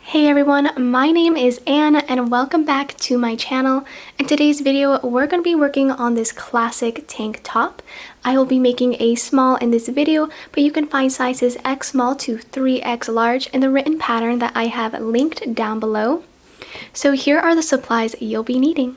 Hey everyone, my name is Anne and welcome back to my channel. In today's video, we're going to be working on this classic tank top. I will be making a small in this video, but you can find sizes X small to 3X large in the written pattern that I have linked down below. So here are the supplies you'll be needing.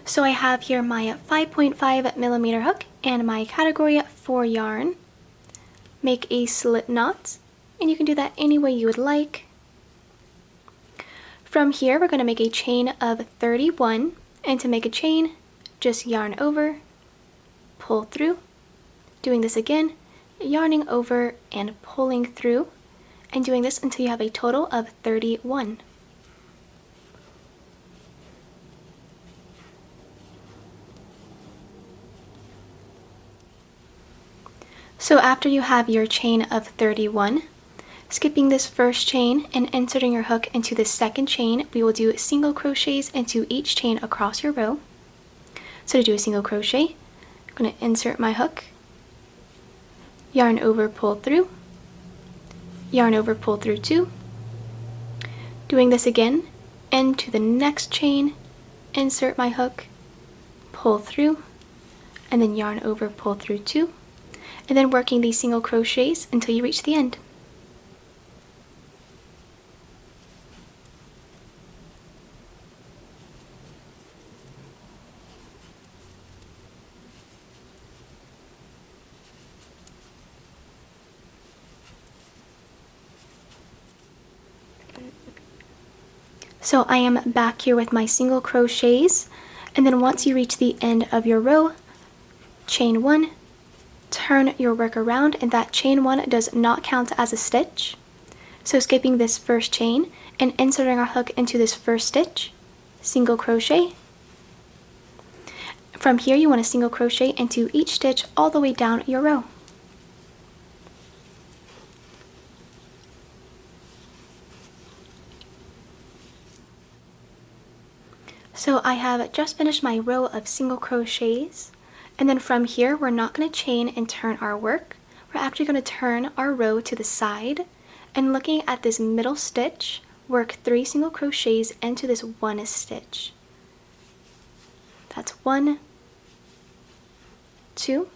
So I have here my 5.5mm hook and my category for yarn. Make a slip knot, and you can do that any way you would like. From here, we're going to make a chain of 31, and to make a chain, just yarn over, pull through, doing this again, yarning over and pulling through, and doing this until you have a total of 31. So after you have your chain of 31, skipping this first chain and inserting your hook into the second chain, we will do single crochets into each chain across your row. So to do a single crochet, I'm going to insert my hook, yarn over, pull through, yarn over, pull through 2, doing this again, into the next chain, insert my hook, pull through, and then yarn over, pull through 2, and then working these single crochets until you reach the end. So I am back here with my single crochets, and then once you reach the end of your row, chain 1, turn your work around, and that chain 1 does not count as a stitch. So skipping this first chain and inserting our hook into this first stitch, single crochet. From here you want to single crochet into each stitch all the way down your row. So I have just finished my row of single crochets, and then from here we're not going to chain and turn our work. We're actually going to turn our row to the side, and looking at this middle stitch, work 3 single crochets into this one stitch. That's 1, 2,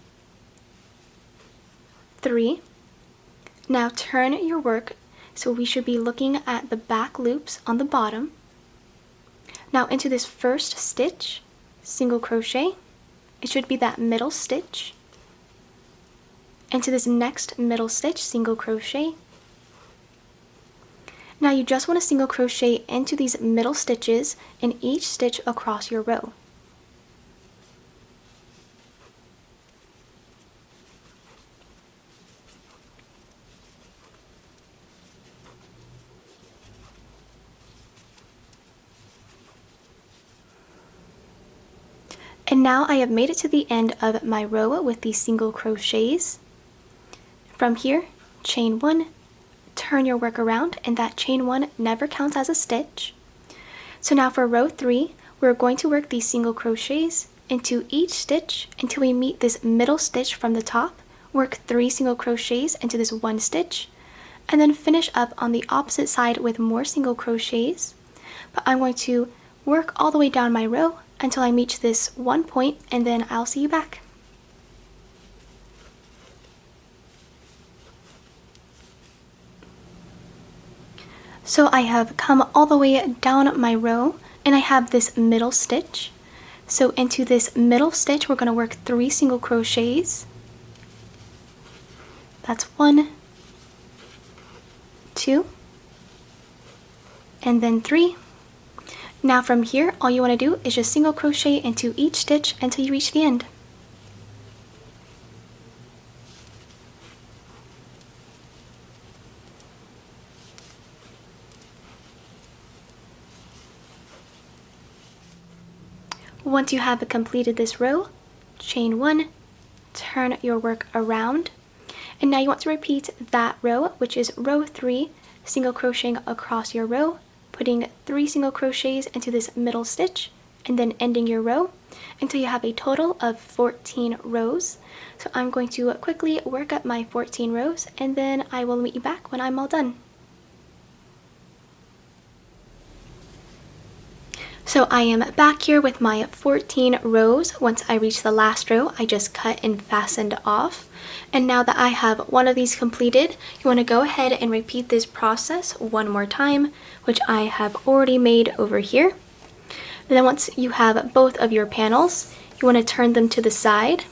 3. Now turn your work, so we should be looking at the back loops on the bottom. Now into this first stitch, single crochet, it should be that middle stitch. Into this next middle stitch, single crochet. Now you just want to single crochet into these middle stitches in each stitch across your row. And now I have made it to the end of my row with these single crochets. From here, chain 1, turn your work around, and that chain 1 never counts as a stitch. So now for row 3, we're going to work these single crochets into each stitch until we meet this middle stitch from the top, work 3 single crochets into this one stitch, and then finish up on the opposite side with more single crochets. But I'm going to work all the way down my row until I reach this one point, and then I'll see you back. So I have come all the way down my row, and I have this middle stitch. So into this middle stitch, we're going to work 3 single crochets. That's 1, 2, and then 3. Now from here, all you want to do is just single crochet into each stitch until you reach the end. Once you have completed this row, chain 1, turn your work around, and now you want to repeat that row, which is row 3, single crocheting across your row, putting 3 single crochets into this middle stitch, and then ending your row until you have a total of 14 rows. So I'm going to quickly work up my 14 rows, and then I will meet you back when I'm all done. So I am back here with my 14 rows. Once I reach the last row, I just cut and fastened off. And now that I have one of these completed, you want to go ahead and repeat this process one more time, which I have already made over here. And then once you have both of your panels, you want to turn them to the side,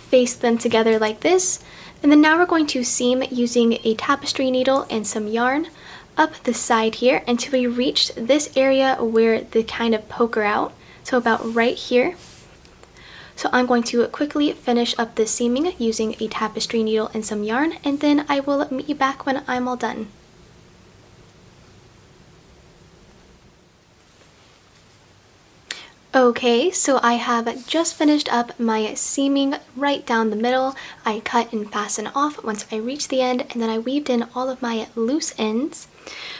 face them together like this, and then now we're going to seam using a tapestry needle and some yarn up the side here until we reach this area where they kind of poker out, so about right here. So I'm going to quickly finish up this seaming using a tapestry needle and some yarn, and then I will meet you back when I'm all done. Okay, so I have just finished up my seaming right down the middle. I cut and fasten off once I reached the end, and then I weaved in all of my loose ends.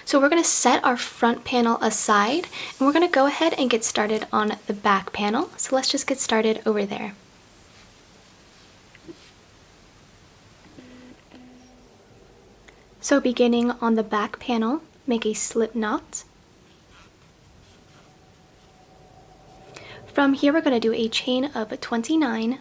So we're going to set our front panel aside, and we're going to go ahead and get started on the back panel. So let's just get started over there. So beginning on the back panel, make a slip knot. From here, we're going to do a chain of 29.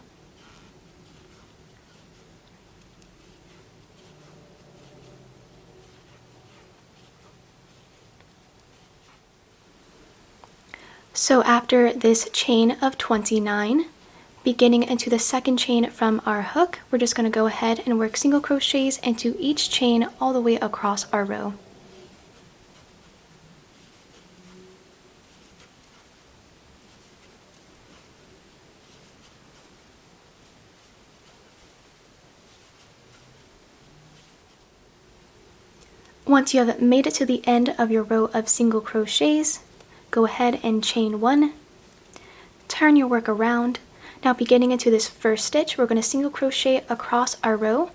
So after this chain of 29, beginning into the second chain from our hook, we're just going to go ahead and work single crochets into each chain all the way across our row. Once you have made it to the end of your row of single crochets, go ahead and chain 1, turn your work around. Now beginning into this first stitch, we're going to single crochet across our row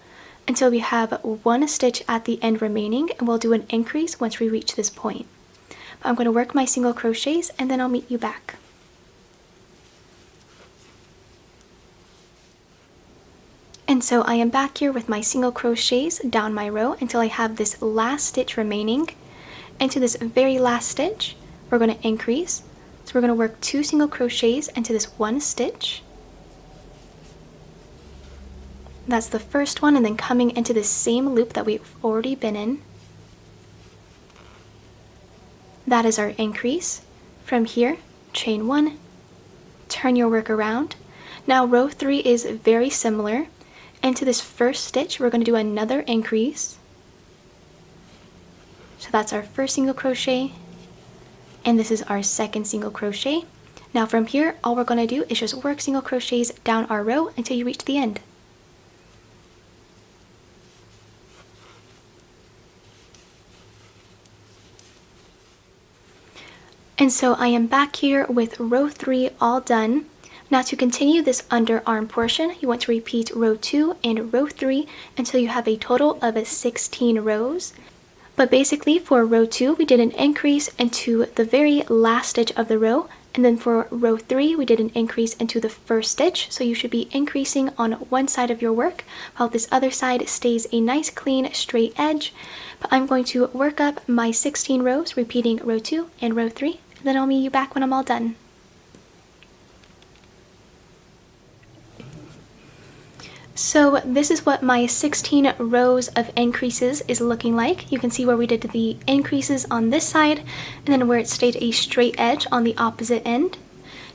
until we have 1 stitch at the end remaining, and we'll do an increase once we reach this point. But I'm going to work my single crochets and then I'll meet you back. And so I am back here with my single crochets down my row until I have this last stitch remaining. Into this very last stitch, we're going to increase. So we're going to work 2 single crochets into this 1 stitch. That's the first one, and then coming into the same loop that we've already been in. That is our increase. From here, chain 1, turn your work around. Now row 3 is very similar. Into this first stitch, we're going to do another increase. So that's our first single crochet, and this is our second single crochet. Now from here, all we're going to do is just work single crochets down our row until you reach the end. And so I am back here with row 3 all done. Now to continue this underarm portion, you want to repeat row 2 and row 3 until you have a total of 16 rows. But basically for row 2, we did an increase into the very last stitch of the row, and then for row 3, we did an increase into the first stitch. So you should be increasing on one side of your work, while this other side stays a nice clean straight edge. But I'm going to work up my 16 rows, repeating row 2 and row 3, and then I'll meet you back when I'm all done. So this is what my 16 rows of increases is looking like. You can see where we did the increases on this side, and then where it stayed a straight edge on the opposite end.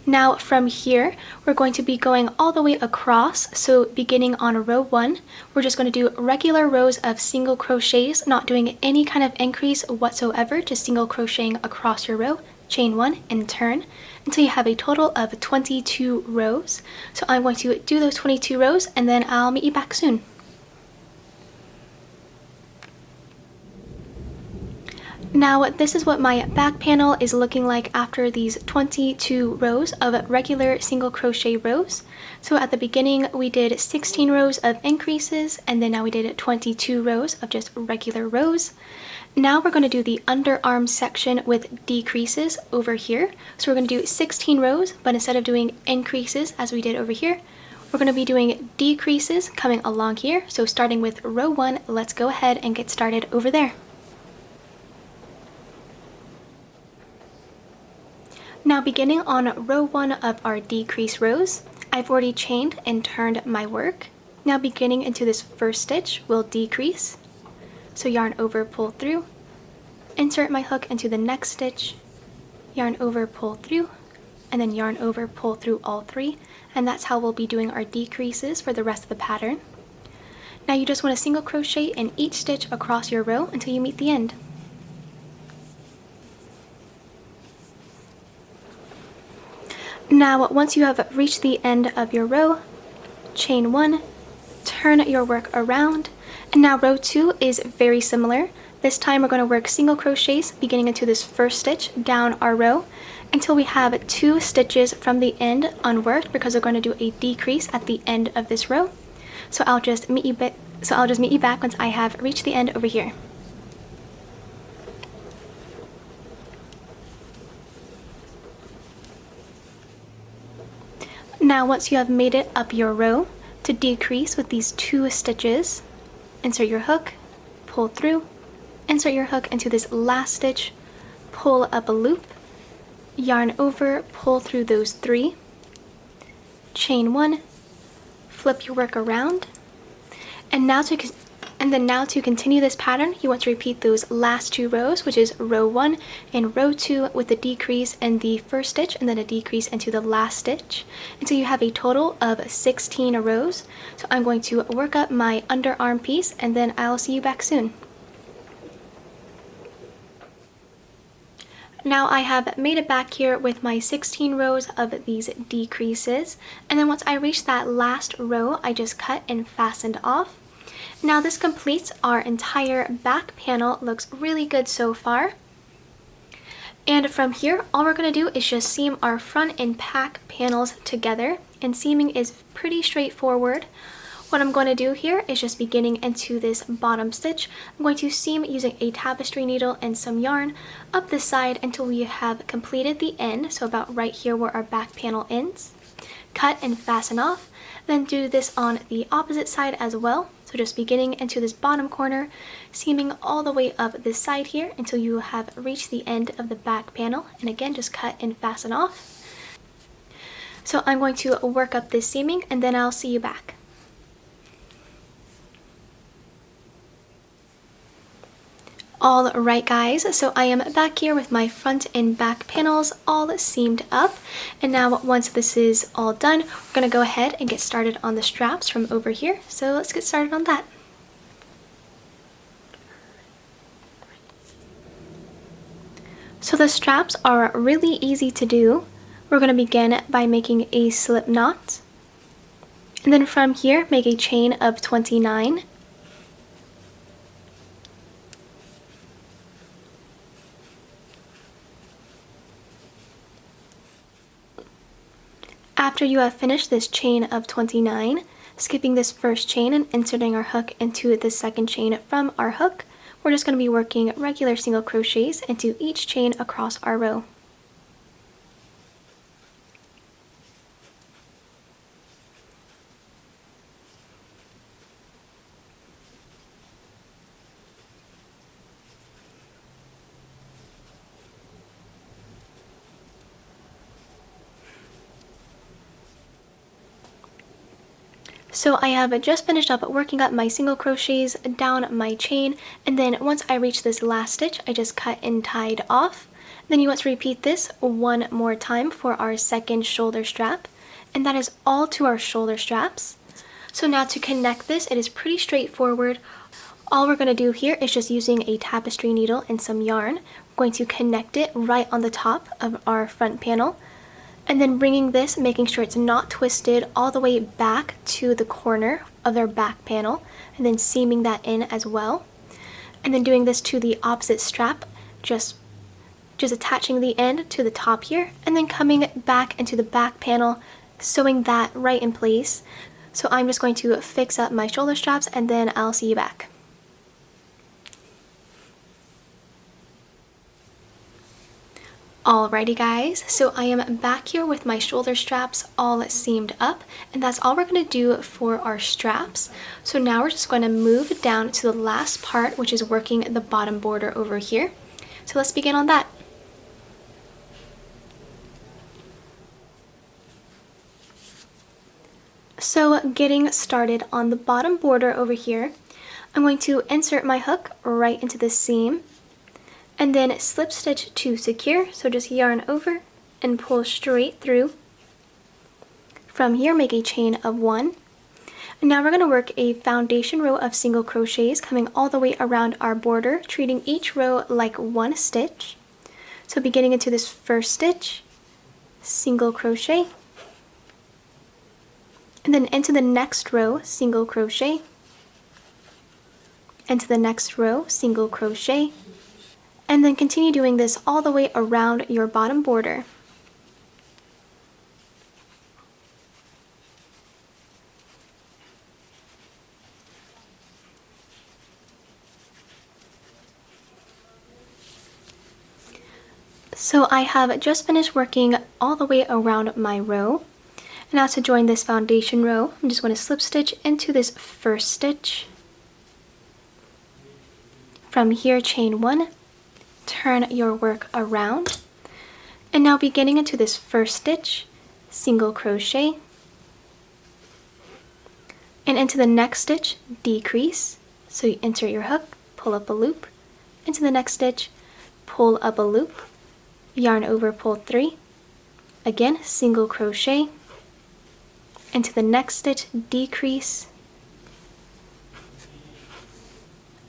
Now from here, we're going to be going all the way across. So beginning on row 1, we're just going to do regular rows of single crochets, not doing any kind of increase whatsoever, just single crocheting across your row, chain 1 and turn, until you have a total of 22 rows. So I'm going to do those 22 rows and then I'll meet you back soon. Now this is what my back panel is looking like after these 22 rows of regular single crochet rows. So at the beginning we did 16 rows of increases, and then now we did 22 rows of just regular rows. Now we're going to do the underarm section with decreases over here. So we're going to do 16 rows, but instead of doing increases as we did over here, we're going to be doing decreases coming along here. So starting with row 1, let's go ahead and get started over there. Now beginning on row 1 of our decrease rows, I've already chained and turned my work. Now beginning into this first stitch, we'll decrease. So yarn over, pull through, insert my hook into the next stitch, yarn over, pull through, and then yarn over, pull through all 3, and that's how we'll be doing our decreases for the rest of the pattern. Now you just want to single crochet in each stitch across your row until you meet the end. Now once you have reached the end of your row, chain 1, turn your work around, and now row 2 is very similar. This time we're going to work single crochets beginning into this first stitch down our row until we have 2 stitches from the end unworked, because we're going to do a decrease at the end of this row. So I'll just meet you back once I have reached the end over here. Now once you have made it up your row, to decrease with these 2 stitches, insert your hook, pull through, insert your hook into this last stitch, pull up a loop, yarn over, pull through those 3, chain 1, flip your work around, and then now to continue this pattern, you want to repeat those last 2 rows, which is row 1 and row 2 with a decrease in the first stitch and then a decrease into the last stitch until you have a total of 16 rows. So I'm going to work up my underarm piece and then I'll see you back soon. Now I have made it back here with my 16 rows of these decreases, and then once I reach that last row, I just cut and fastened off. Now this completes our entire back panel. Looks really good so far. And from here, all we're going to do is just seam our front and back panels together, and seaming is pretty straightforward. What I'm going to do here is just beginning into this bottom stitch, I'm going to seam using a tapestry needle and some yarn up the side until we have completed the end, so about right here where our back panel ends. Cut and fasten off, then do this on the opposite side as well. So just beginning into this bottom corner, seaming all the way up this side here until you have reached the end of the back panel, and again just cut and fasten off. So I'm going to work up this seaming and then I'll see you back. Alright guys, so I am back here with my front and back panels all seamed up, and now once this is all done, we're going to go ahead and get started on the straps from over here. So let's get started on that. So the straps are really easy to do. We're going to begin by making a slip knot, and then from here make a chain of 29. After you have finished this chain of 29, skipping this first chain and inserting our hook into the second chain from our hook, we're just going to be working regular single crochets into each chain across our row. So I have just finished up working up my single crochets down my chain, and then once I reach this last stitch, I just cut and tied off. Then you want to repeat this one more time for our second shoulder strap, and that is all to our shoulder straps. So now to connect this, it is pretty straightforward. All we're going to do here is just using a tapestry needle and some yarn. We're going to connect it right on the top of our front panel, and then bringing this, making sure it's not twisted, all the way back to the corner of their back panel, and then seaming that in as well. And then doing this to the opposite strap, just attaching the end to the top here, and then coming back into the back panel, sewing that right in place. So I'm just going to fix up my shoulder straps and then I'll see you back. Alrighty guys, so I am back here with my shoulder straps all seamed up, and that's all we're going to do for our straps. So now we're just going to move down to the last part, which is working the bottom border over here. So let's begin on that. So getting started on the bottom border over here, I'm going to insert my hook right into the seam and then slip stitch to secure. So just yarn over and pull straight through. From here, make a chain of 1. And now we're going to work a foundation row of single crochets coming all the way around our border, treating each row like 1 stitch. So beginning into this first stitch, single crochet, and then into the next row, single crochet, into the next row, single crochet, and then continue doing this all the way around your bottom border. So I have just finished working all the way around my row. And now to join this foundation row, I'm just going to slip stitch into this first stitch. From here, chain 1. Turn your work around, and now beginning into this first stitch, single crochet, and into the next stitch, decrease. So you insert your hook, pull up a loop, into the next stitch, pull up a loop, yarn over, pull 3, again single crochet, into the next stitch, decrease.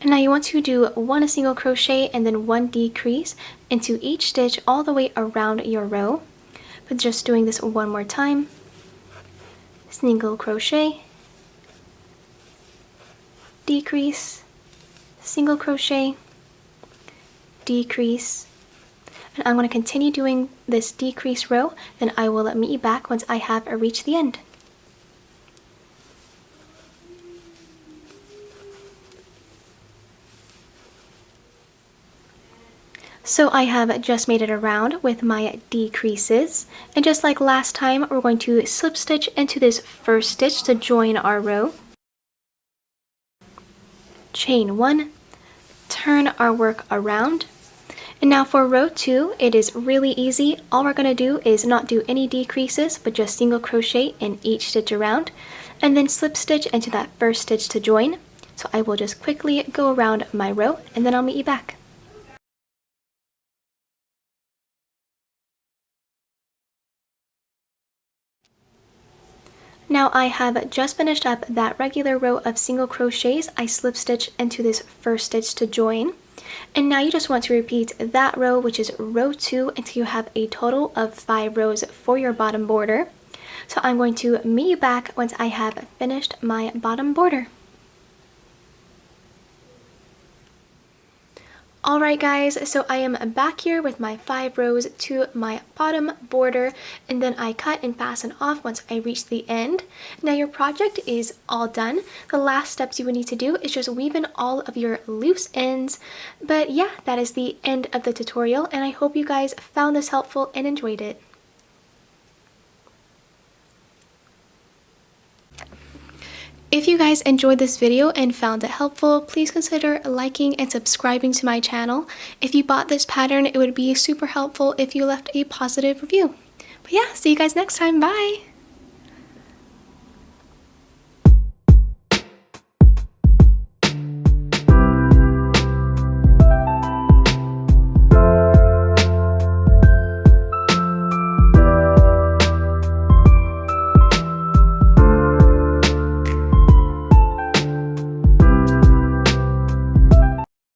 And now you want to do 1 single crochet and then 1 decrease into each stitch all the way around your row. But just doing this one more time. Single crochet, decrease, single crochet, decrease. And I'm going to continue doing this decrease row, then I will meet you back once I have reached the end. So I have just made it around with my decreases, and just like last time, we're going to slip stitch into this first stitch to join our row. Chain 1, turn our work around, and now for row 2, it is really easy. All we're going to do is not do any decreases, but just single crochet in each stitch around, and then slip stitch into that first stitch to join. So I will just quickly go around my row, and then I'll meet you back. Now I have just finished up that regular row of single crochets. I slip stitch into this first stitch to join. And now you just want to repeat that row, which is row 2, until you have a total of 5 rows for your bottom border. So I'm going to meet you back once I have finished my bottom border. Alright guys, so I am back here with my 5 rows to my bottom border, and then I cut and fasten off once I reach the end. Now your project is all done. The last steps you would need to do is just weave in all of your loose ends. But yeah, that is the end of the tutorial, and I hope you guys found this helpful and enjoyed it. If you guys enjoyed this video and found it helpful, please consider liking and subscribing to my channel. If you bought this pattern, it would be super helpful if you left a positive review. But yeah, see you guys next time. Bye!